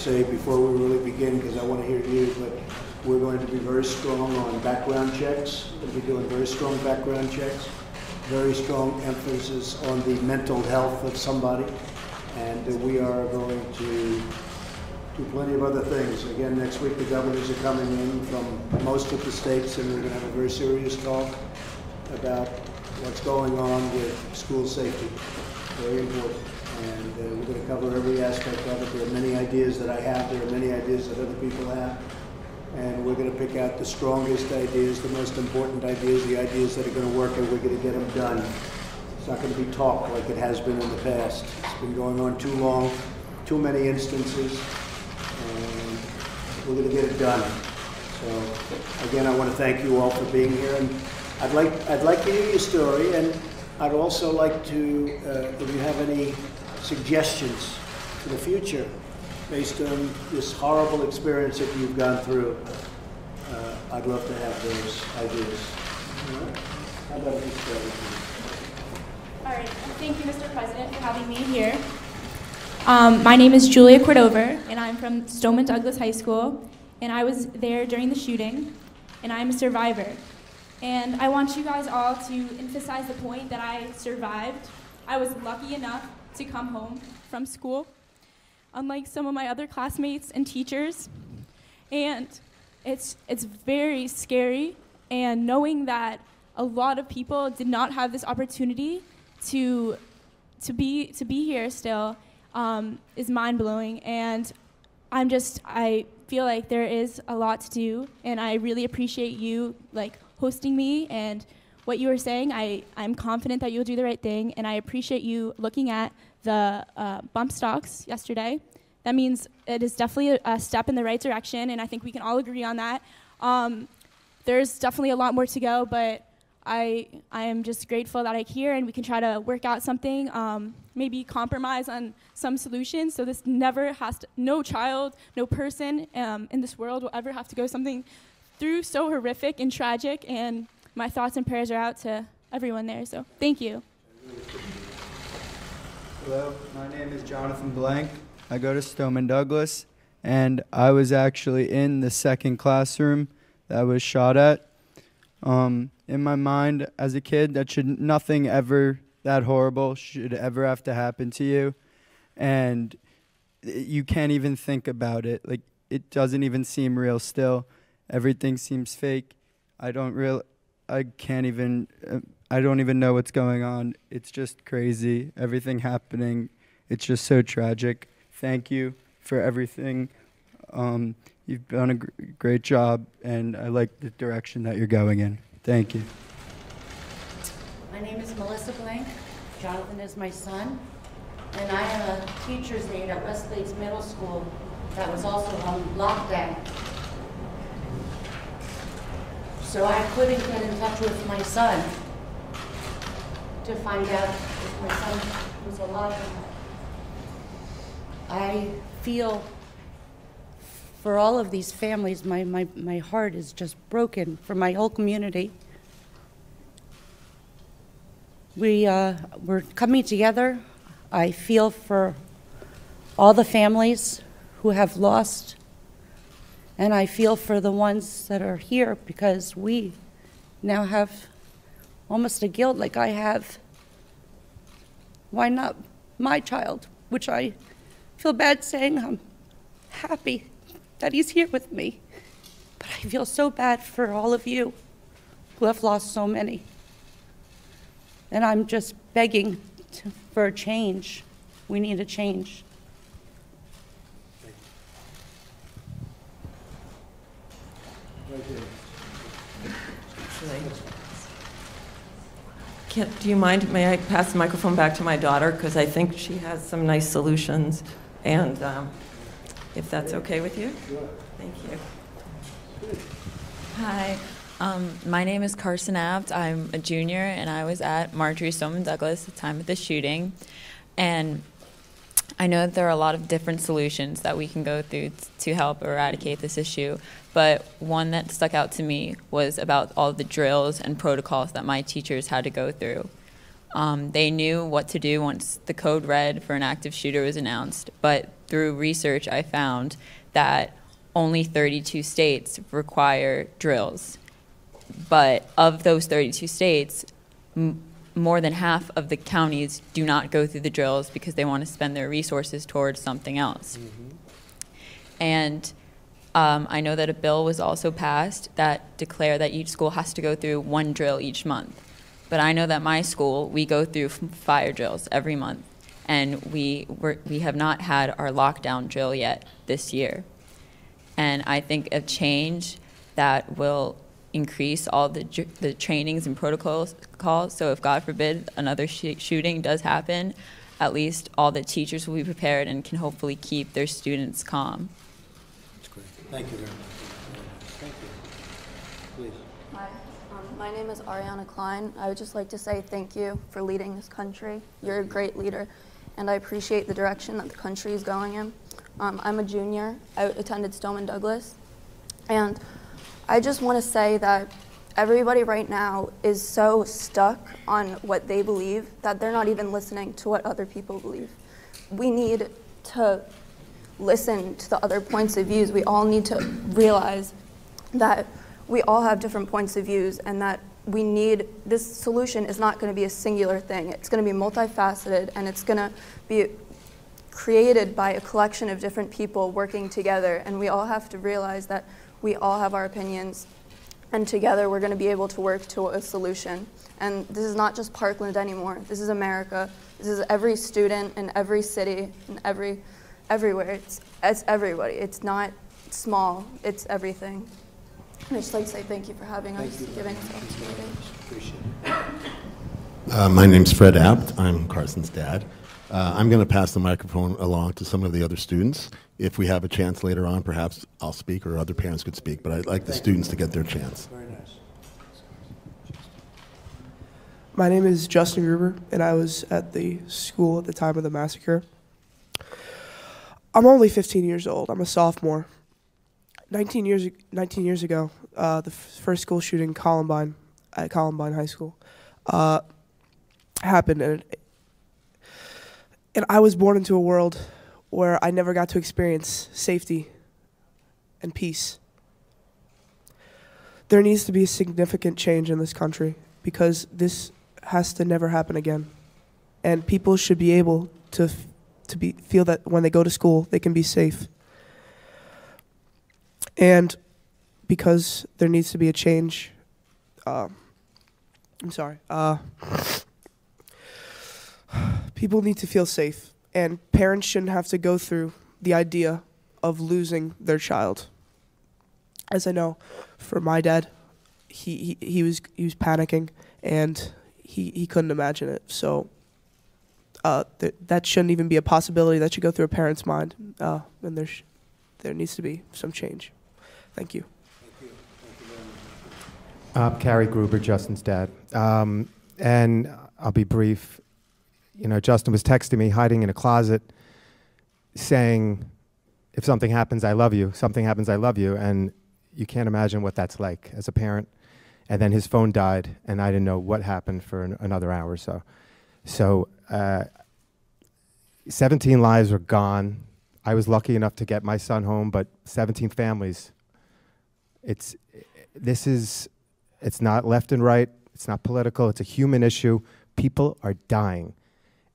say before we really begin, because I want to hear you, but we're going to be very strong on background checks. We'll be doing very strong background checks, very strong emphasis on the mental health of somebody, and we are going to do plenty of other things. Again, next week the governors are coming in from most of the states, and we're going to have a very serious talk about what's going on with school safety. Very important. And we're going to cover every aspect of it. There are many ideas that I have. There are many ideas that other people have. And we're going to pick out the strongest ideas, the most important ideas, the ideas that are going to work, and we're going to get them done. It's not going to be talk like it has been in the past. It's been going on too long, too many instances, and we're going to get it done. So again, I want to thank you all for being here, and I'd like to hear your story, and I'd also like to, if you have any suggestions for the future based on this horrible experience that you've gone through, I'd love to have those ideas. All right? How about you start with me? All right. Thank you, Mr. President, for having me here. My name is Julia Cordover, and I'm from Stoneman Douglas High School, and I was there during the shooting, and I'm a survivor. And I want you guys all to emphasize the point that I survived. I was lucky enough to come home from school, unlike some of my other classmates and teachers. And it's very scary, and knowing that a lot of people did not have this opportunity to be here still is mind-blowing. And I feel like there is a lot to do, and I really appreciate you hosting me and what you were saying. I'm confident that you'll do the right thing, and I appreciate you looking at the bump stocks yesterday. That means it is definitely a step in the right direction, and I think we can all agree on that. There's definitely a lot more to go, but I am just grateful that I'm here, and we can try to work out something, maybe compromise on some solutions, so this never has to, no child, no person in this world will ever have to go something through so horrific and tragic, and my thoughts and prayers are out to everyone there, so thank you. Hello, my name is Jonathan Blank. I go to Stoneman Douglas, and I was actually in the second classroom that was shot at. In my mind, as a kid, nothing ever that horrible should ever have to happen to you, and you can't even think about it. Like, it doesn't even seem real still. Everything seems fake. I don't even know what's going on. It's just crazy. Everything happening. It's just so tragic. Thank you for everything. You've done a great job, and I like the direction that you're going in. Thank you. My name is Melissa Blank. Jonathan is my son. And I am a teacher's aide at Westlakes Middle School that was also on lockdown. So I couldn't get in touch with my son to find out if my son was alive or not. I feel for all of these families, my heart is just broken for my whole community. We're coming together. I feel for all the families who have lost, and I feel for the ones that are here, because we now have almost a guilt like I have. Why not my child? Which I feel bad saying. I'm happy that he's here with me. But I feel so bad for all of you who have lost so many. And I'm just begging for a change. We need a change. Do you mind, may I pass the microphone back to my daughter, because I think she has some nice solutions, and if that's okay with you? Thank you. Hi, my name is Carson Abt. I'm a junior, and I was at Marjorie Stoneman Douglas at the time of the shooting. And I know that there are a lot of different solutions that we can go through to help eradicate this issue, but one that stuck out to me was about all the drills and protocols that my teachers had to go through. They knew what to do once the code red for an active shooter was announced, but through research, I found that only 32 states require drills. But of those 32 states, more than half of the counties do not go through the drills because they want to spend their resources towards something else. And I know that a bill was also passed that declared that each school has to go through one drill each month. But I know that my school, we go through fire drills every month. And we have not had our lockdown drill yet this year. And I think a change that will increase all the trainings and protocols, so if God forbid another shooting does happen, at least all the teachers will be prepared and can hopefully keep their students calm. That's great. Thank you very much. Thank you. Please. Hi, my name is Ariana Klein. I would just like to say thank you for leading this country. You're a great leader, and I appreciate the direction that the country is going in. I'm a junior. I attended Stoneman Douglas, and I just want to say that everybody right now is so stuck on what they believe that they're not even listening to what other people believe. We need to listen to the other points of views. We all need to realize that we all have different points of views, and that this solution is not going to be a singular thing. It's going to be multifaceted, and it's going to be created by a collection of different people working together, and we all have to realize that we all have our opinions, and together we're going to be able to work to a solution. And this is not just Parkland anymore. This is America. This is every student in every city and everywhere. It's everybody. It's not small. It's everything. And I'd just like to say thank you for having us, giving us the opportunity. Appreciate it. My name's Fred Abt. I'm Carson's dad. I'm going to pass the microphone along to some of the other students. If we have a chance later on, perhaps I'll speak or other parents could speak, but I'd like the students to get their chance. Very nice. My name is Justin Gruber, and I was at the school at the time of the massacre. I'm only 15 years old. I'm a sophomore. 19 years ago, the first school shooting Columbine at Columbine High School happened, and I was born into a world where I never got to experience safety and peace. There needs to be a significant change in this country because this has to never happen again. And people should be able to feel that when they go to school, they can be safe. And because there needs to be a change, people need to feel safe, and parents shouldn't have to go through the idea of losing their child. As I know, for my dad, he was panicking, and he couldn't imagine it. So that shouldn't even be a possibility. That should go through a parent's mind, and there needs to be some change. Thank you. Thank you. Thank you very much. Carrie Gruber, Justin's dad. And I'll be brief. You know, Justin was texting me, hiding in a closet, saying, if something happens, I love you. Something happens, I love you. And you can't imagine what that's like as a parent. And then his phone died, and I didn't know what happened for another hour or so. So 17 lives were gone. I was lucky enough to get my son home, but 17 families. It's not left and right. It's not political. It's a human issue. People are dying,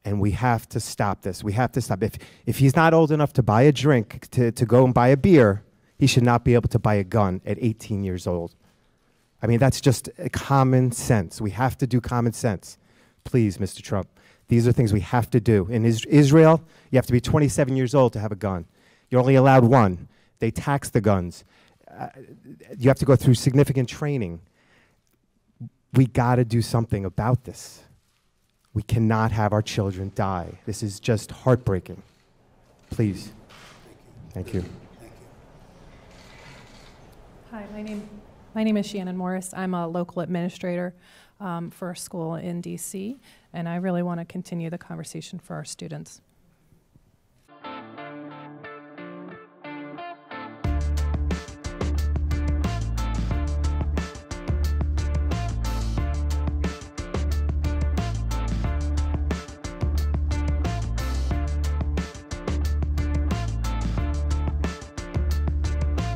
and we have to stop this. We have to stop. If he's not old enough to buy a drink, to go and buy a beer, he should not be able to buy a gun at 18 years old. I mean, that's just common sense. We have to do common sense. Please, Mr. Trump, these are things we have to do. In Israel, you have to be 27 years old to have a gun. You're only allowed one. They tax the guns. You have to go through significant training. We got to do something about this. We cannot have our children die. This is just heartbreaking. Please. Thank you. Hi, my name is Shannon Morris. I'm a local administrator for a school in DC, and I really want to continue the conversation for our students.